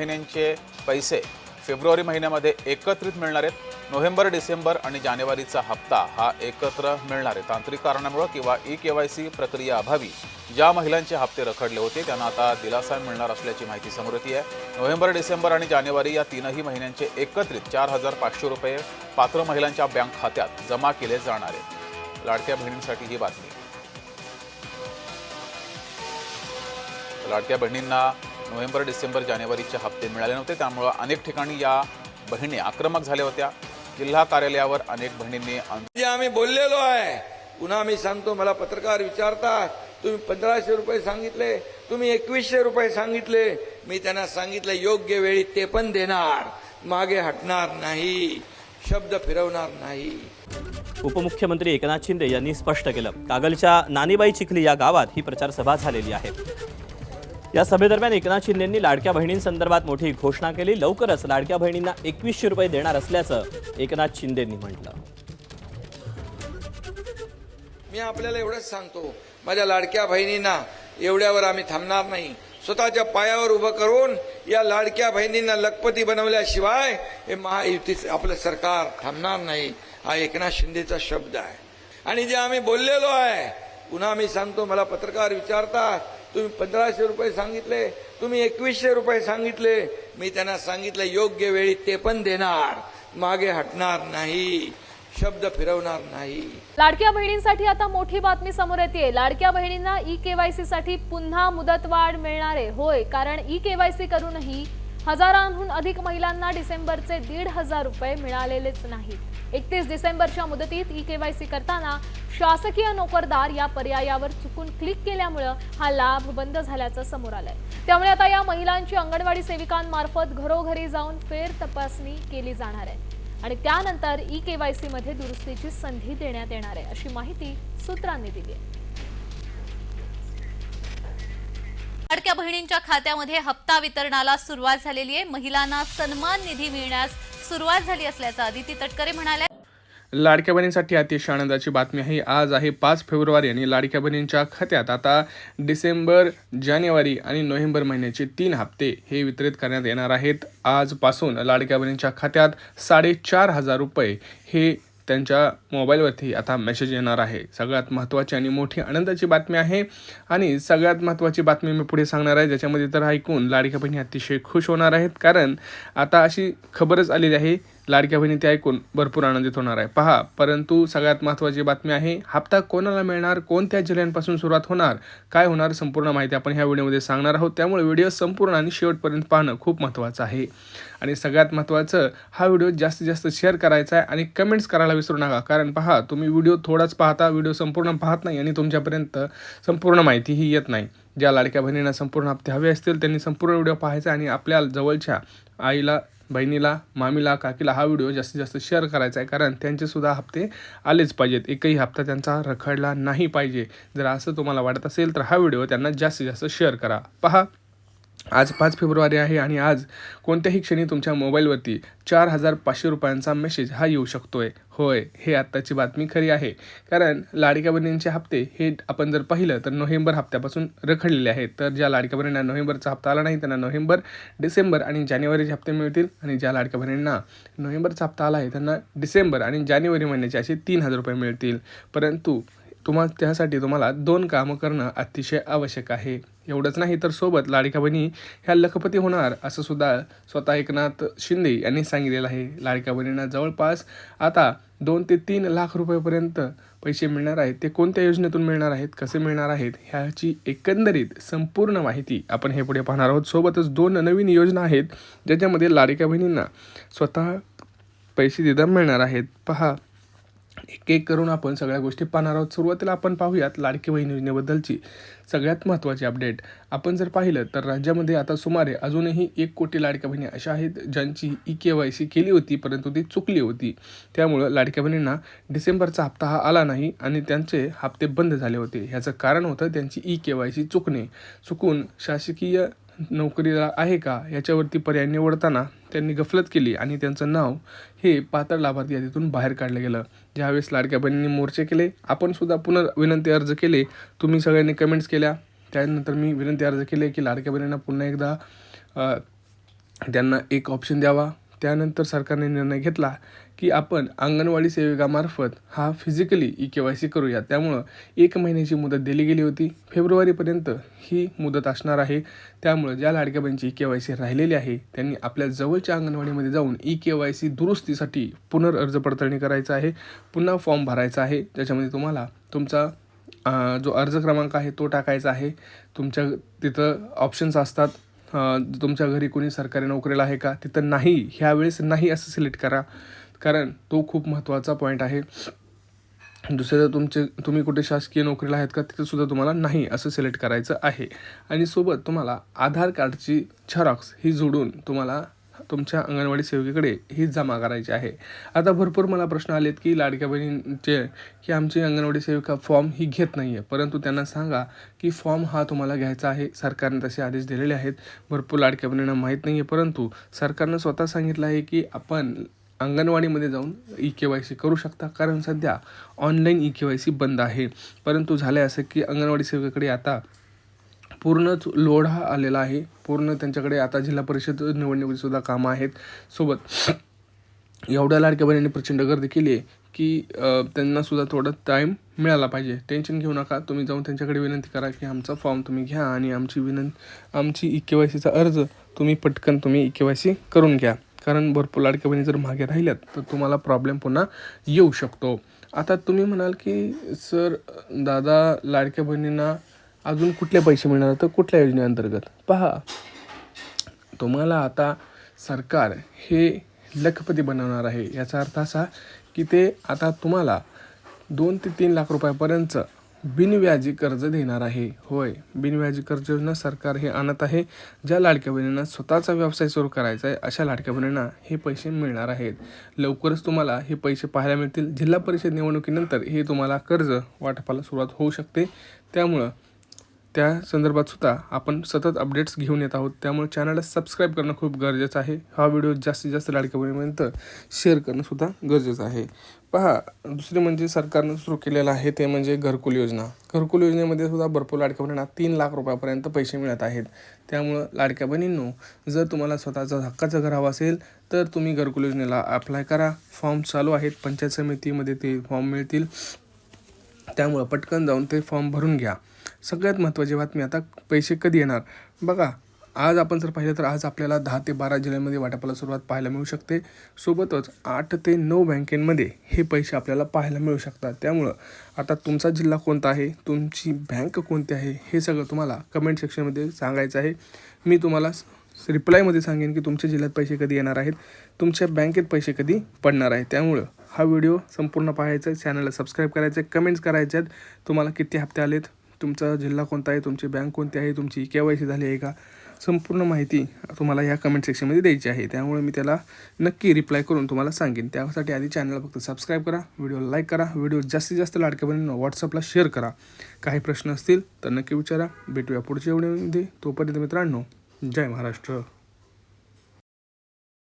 महिन्यांचे पैसे फेब्रुवारी महिन्यामध्ये एकत्रित मिळणार आहेत। नोव्हेंबर, डिसेंबर आणि जानेवारीचा हप्ता हा एकत्र मिळणार आहे। तांत्रिक कारणामुळे किंवा ई-केवायसी प्रक्रिया अभावी ज्या महिलांचे हप्ते रखडले होते त्यांना आता दिलासा मिळणार असल्याची माहिती समोर येते आहे। नोव्हेंबर, डिसेंबर आणि जानेवारी या तीनही महिन्यांचे एकत्रित 4,500 रुपये पात्र महिलांच्या बँक खात्यात जमा केले जाणार आहेत। लाडक्या बहिणींसाठी ही बातमी। लाडक्या बहिणींना नोव्हेंबर, डिसेंबर, जानेवारीचे हप्ते मिळाले नव्हते, त्यामुळे अनेक ठिकाणी या बहिणी आक्रमक झाल्या होत्या। जिल्हा कार्यालयावर अनेक बहिणींनी आम्ही बोललेलो आहे। पुन्हा मी सांगतो, मला पत्रकार विचारतात तुम्ही 1,500 रुपये सांगितले, तुम्ही 2,100 रुपये सांगितले। मी त्यांना सांगितलं योग्य वेळी ते पण देणार, मागे हटणार नाही, शब्द फिरवणार नाही। उपमुख्यमंत्री एकनाथ शिंदे यांनी स्पष्ट केलं, कागलच्या नानीबाई चिखली या गावात ही प्रचार सभा झालेली आहे। या सभेदरम्यान एकनाथ शिंदेंनी लाडक्या बहिणींसंदर्भात मोठी घोषणा केली। लवकरच लाडक्या बहिणींना 2,100 रुपये देणार असल्याचं एकनाथ शिंदेंनी म्हटलं। मी आपल्याला एवढंच सांगतो, माझ्या लाडक्या बहिणींना एवढ्यावर आम्ही थांबणार नाही। स्वतःच्या पायावर उभं करून या लाडक्या बहिणींना लखपती बनवल्याशिवाय हे महायुतीचं आपलं सरकार थांबणार नाही, हा एकनाथ शिंदेचा शब्द आहे। आणि जे आम्ही बोललेलो आहे, पुन्हा मी सांगतो, मला पत्रकार विचारतात तुम्ही 1,500 रुपये सांगितले, तुम्ही 2,100 रुपये सांगितले। मी त्यांना सांगितलं योग्य वेळी ते पण देणार, मागे हटणार नाही, शब्द फिरवणार नाही। लाडक्या बहिणींसाठी आता मोठी बातमी समोर येते। लाडक्या बहिणींना ई-केवायसी साठी पुन्हा मुदतवाढ मिळणार आहे। होय, कारण ई-केवायसी करूनही हजारांहून अधिक महिलांना डिसेंबरचे 1,500 रुपये मिळालेलेच नाहीत। 31 डिसेंबरच्या मुदतीत ई-केवायसी करताना शासकीय नोकरदार या पर्यायावर चुकून क्लिक केल्यामुळे हा लाभ बंद झाल्याचं समोर आलंय। त्यामुळे आता या महिलांची अंगणवाडी सेविकांमार्फत घरोघरी जाऊन फेर तपासणी केली जाणार आहे आणि त्यानंतर ई-केवायसी मध्ये दुरुस्तीची संधी देण्यात येणार आहे, अशी माहिती सूत्रांनी दिली आहे। लाडक्या बहिणींच्या खात्यामध्ये हप्ता वितरणाला सुरुवात झालेली आहे। महिलांना सन्मान निधी मिळण्यास सुरुवात झाली असल्याचं अदिती तटकरे म्हणाल्या। लाडक्या बहिणींसाठी अतिशय आनंदाची बातमी आहे। आज आहे 5 फेब्रुवारी आणि लाडक्या बहिणींच्या खात्यात आता डिसेंबर, जानेवारी आणि नोव्हेंबर महिन्याचे 3 हप्ते हे वितरित करण्यात येणार आहेत। आजपासून लाडक्या बहिणींच्या खात्यात 4,500 रुपये हे त्यांच्या मोबाईलवरती आता मेसेज येणार आहे। सगळ्यात महत्त्वाची आणि मोठी आनंदाची बातमी आहे आणि सगळ्यात महत्त्वाची बातमी मी पुढे सांगणार आहे, ज्याच्यामध्ये तर ऐकून लाडक्या बहिणी अतिशय खुश होणार आहेत, कारण आता अशी खबरच आलेली आहे। लाडक्या बहिणी ते ऐकून भरपूर आनंदित होणार आहे। पहा, परंतु सगळ्यात महत्त्वाची बातमी आहे, हप्ता कोणाला मिळणार, कोणत्या जिल्ह्यांपासून सुरुवात होणार, काय होणार, संपूर्ण माहिती आपण ह्या व्हिडिओमध्ये सांगणार आहोत। त्यामुळे व्हिडिओ संपूर्ण आणि शेवटपर्यंत पाहणं खूप महत्त्वाचं आहे। आणि सगळ्यात महत्त्वाचं, हा व्हिडिओ जास्तीत जास्त शेअर करायचा आहे आणि कमेंट्स करायला विसरू नका, कारण पहा, तुम्ही व्हिडिओ थोडाच पाहता, व्हिडिओ संपूर्ण पाहत नाही आणि तुमच्यापर्यंत संपूर्ण माहिती ही येत नाही। ज्या लाडक्या बहिणींना संपूर्ण हप्ते हवे असतील त्यांनी संपूर्ण व्हिडिओ पाहायचा आणि आपल्या जवळच्या आईला, बहिणीला, मामीला, काकीला हा व्हिडिओ जास्तीत जास्त शेअर करायचा आहे, कारण त्यांचेसुद्धा हप्ते आलेच पाहिजेत। एकही हप्ता त्यांचा रखडला नाही पाहिजे। जर असं तुम्हाला वाटत असेल तर हा व्हिडिओ त्यांना जास्तीत जास्त शेअर करा। पहा, आज 5 फेब्रुवारी आहे आणि आज कोणत्याही क्षणी तुमच्या मोबाईलवरती 4,500 रुपयांचा मेसेज हा येऊ शकतोय। होय, हे आत्ताची बातमी खरी आहे, कारण लाडक्या बहिणींचे हप्ते हे आपण जर पाहिलं तर नोव्हेंबर हप्त्यापासून रखडलेले आहेत। तर ज्या लाडक्या बहिणींना नोव्हेंबरचा हप्ता आला नाही त्यांना नोव्हेंबर, डिसेंबर आणि जानेवारीचे हप्ते मिळतील आणि ज्या लाडक्या बहिणींना नोव्हेंबरचा हप्ता आला आहे त्यांना डिसेंबर आणि जानेवारी महिन्याचे असे 3,000 रुपये मिळतील। परंतु त्यासाठी तुम्हाला 2 कामं करणं अतिशय आवश्यक आहे। एवढंच नाही तर सोबत लाडक्या बहिणी ह्या लखपती होणार असं सुद्धा स्वतः एकनाथ शिंदे यांनी सांगितलेलं आहे। लाडक्या बहिणींना जवळपास आता 2 ते 3 लाख रुपयेपर्यंत पैसे मिळणार आहेत। ते कोणत्या योजनेतून मिळणार आहेत, कसे मिळणार आहेत, ह्याची एकंदरीत संपूर्ण माहिती आपण हे पुढे पाहणार आहोत। सोबतच 2 नवीन योजना आहेत ज्याच्यामध्ये लाडक्या बहिणींना स्वतः पैसे देता मिळणार आहेत। पहा, एक एक करून आपण सगळ्या गोष्टी पाहणार आहोत। सुरुवातीला आपण पाहूयात लाडकी बहीण योजनेबद्दलची सगळ्यात महत्त्वाची अपडेट। आपण जर पाहिलं तर राज्यामध्ये आता सुमारे अजूनही 1 कोटी लाडक्या बहिणी अशा आहेत ज्यांची ई-केवायसी केली होती परंतु ती चुकली होती। त्यामुळं लाडक्या बहिणींना डिसेंबरचा हप्ता हा आला नाही आणि त्यांचे हप्ते बंद झाले होते। ह्याचं कारण होतं त्यांची ई-केवायसी चुकून शासकीय नोकरीला आहे का याच्यावरती पर्याय निवडताना त्यांनी गफलत केली आणि त्यांचं नाव हे पात्र लाभार्थी यादीतून बाहेर काढलं गेलं। ज्यावेळेस लाडक्या बहिणींनी मोर्चे केले, आपण सुद्धा विनंती अर्ज केले, तुम्ही सगळ्यांनी कमेंट्स केल्या, त्यानंतर मी विनंती अर्ज केले की लाडक्या बहिणींना पुन्हा एकदा त्यांना एक ऑप्शन द्यावा. त्यानंतर सरकारने निर्णय घेतला की आपण अंगणवाडी सेविकामार्फत हा फिजिकली EKYC करूया. त्यामुळं 1 महिन्याची मुदत दिली गेली होती. फेब्रुवारीपर्यंत ही मुदत असणार आहे. त्यामुळं ज्या लाडक्या बहिणीची EKYC राहिलेली आहे त्यांनी आपल्या जवळच्या अंगणवाडीमध्ये जाऊन EKYC दुरुस्तीसाठी पुनर्अर्ज पडताळणी करायचा आहे. पुन्हा फॉर्म भरायचा आहे, ज्याच्यामध्ये तुम्हाला तुमचा जो अर्ज क्रमांक आहे तो टाकायचा आहे. तुमच्या तिथं ऑप्शन्स असतात. तुमच्या घरी कोणी सरकारी नोकरीला आहे का, तिथं नाही, ह्यावेळेस नाही असं सिलेक्ट करा, कारण तो खूप महत्त्वाचा पॉईंट आहे. दुसरं तुम्ही कुठे शासकीय नोकरीला आहेत का, तिथंसुद्धा तुम्हाला नाही असं सिलेक्ट करायचं आहे. आणि सोबत तुम्हाला आधार कार्डची झेरॉक्स ही जोडून तुम्हाला तुमच्या अंगणवाडी सेविकेकडे ही जमा करायची आहे. आता भरपूर मला प्रश्न आलेत की लाडक्या बहिणींचे की आमची अंगणवाडी सेविका फॉर्म ही घेत नाही आहे, परंतु त्यांना सांगा की फॉर्म हा तुम्हाला घ्यायचा आहे. सरकारने तसे आदेश दिलेले आहेत. भरपूर लाडक्या बहिणींना माहीत नाही आहे, परंतु सरकारनं स्वतः सांगितलं आहे की आपण अंगणवाडीमध्ये जाऊन EKYC करू शकता, कारण सध्या ऑनलाईन EKYC बंद आहे. परंतु झालं असं की अंगणवाडी सेविकेकडे आता पूर्णच लोड हा आलेला आहे. पूर्ण त्यांच्याकडे आता जिल्हा परिषद निवडणुकीसुद्धा कामं आहेत. सोबत एवढ्या लाडक्या बहिणींनी प्रचंड गर्दी केली आहे की त्यांनासुद्धा थोडा टाईम मिळाला पाहिजे. टेन्शन घेऊ नका. तुम्ही जाऊन त्यांच्याकडे विनंती करा की आमचा फॉर्म तुम्ही घ्या आणि आमची EKYCचा अर्ज तुम्ही पटकन EKYC करून घ्या, कारण भरपूर लाडक्या बहिणी जर मागे राहिल्यात तर तुम्हाला प्रॉब्लेम पुन्हा येऊ शकतो. आता तुम्ही म्हणाल की सर दादा लाडक्या बहिणींना अजून कुठले पैसे मिळणार, तर कुठल्या योजनेअंतर्गत पहा, तुम्हाला आता सरकार हे लखपती बनवणार आहे. याचा अर्थ असा की ते आता तुम्हाला 2 ते 3 लाख रुपयापर्यंत बिनव्याजी कर्ज देणार आहे. होय, बिनव्याजी कर्ज योजना सरकार हे आणत आहे. ज्या लाडक्या बहिणींना स्वतःचा व्यवसाय सुरू करायचा आहे अशा लाडक्या बहिणींना हे पैसे मिळणार आहेत. लवकरच तुम्हाला हे पैसे पाहायला मिळतील. जिल्हा परिषद निवडणुकीनंतर हे तुम्हाला कर्ज वाटपाला सुरुवात होऊ शकते. त्यामुळं त्या संदर्भात सुद्धा आपण सतत अपडेट्स घेऊन येत आहोत. त्यामुळे चॅनलला सबस्क्राईब करणं खूप गरजेचं आहे. हा व्हिडिओ जास्तीत जास्त लाडक्या बहिणीपर्यंत शेअर करणं सुद्धा गरजेचं आहे. पहा, दुसरे म्हणजे सरकारनं सुरू केलेलं आहे ते म्हणजे घरकुल योजना. घरकुल योजनेमध्ये सुद्धा भरपूर लाडक्या बहिणींना 3 लाख रुपयापर्यंत पैसे मिळत आहेत. त्यामुळं लाडक्या बहिणींनो, जर तुम्हाला स्वतःचं हक्काचं घर हवं असेल तर तुम्ही घरकुल योजनेला अप्लाय करा. फॉर्म चालू आहेत. पंचायत समितीमध्ये ते फॉर्म मिळतील. त्यामुळं पटकन जाऊन ते फॉर्म भरून घ्या. सगळ्यात महत्त्वाची बातमी, आता पैसे कधी येणार बघा. आज आपण जर पाहिलं तर आज आपल्याला 10 ते 12 जिल्ह्यांमध्ये वाटपाला सुरुवात पाहायला मिळू शकते. सोबतच 8 ते 9 बँकेंमध्ये हे पैसे आपल्याला पाहायला मिळू शकतात. त्यामुळं आता तुमचा जिल्हा कोणता आहे, तुमची बँक कोणती आहे, हे सगळं तुम्हाला कमेंट सेक्शनमध्ये सांगायचं आहे. मी तुम्हाला रिप्लायमध्ये सांगेन की तुमच्या जिल्ह्यात पैसे कधी येणार आहेत, तुमच्या बँकेत पैसे कधी पडणार आहे. त्यामुळं हा व्हिडिओ संपूर्ण पाहायचा, चॅनलला सबस्क्राईब करायचं, कमेंट्स करायच्यात तुम्हाला किती हप्ते आलेत, तुमचा जिल्हा कोणता आहे, तुमची बँक कोणती आहे, तुमची EKYC झाली आहे का, संपूर्ण माहिती तुम्हाला या कमेंट सेक्शनमध्ये द्यायची आहे. त्यामुळे मी त्याला नक्की रिप्लाय करून तुम्हाला सांगेन. त्यासाठी आधी चॅनलला फक्त सबस्क्राईब करा, व्हिडिओला लाईक करा, व्हिडिओ जास्तीत जास्त लाडक्या बहिणींना व्हॉट्सअपला शेअर करा. काही प्रश्न असतील तर नक्की विचारा. भेटूया पुढच्या व्हिडिओमध्ये. तोपर्यंत मित्रांनो, जय महाराष्ट्र.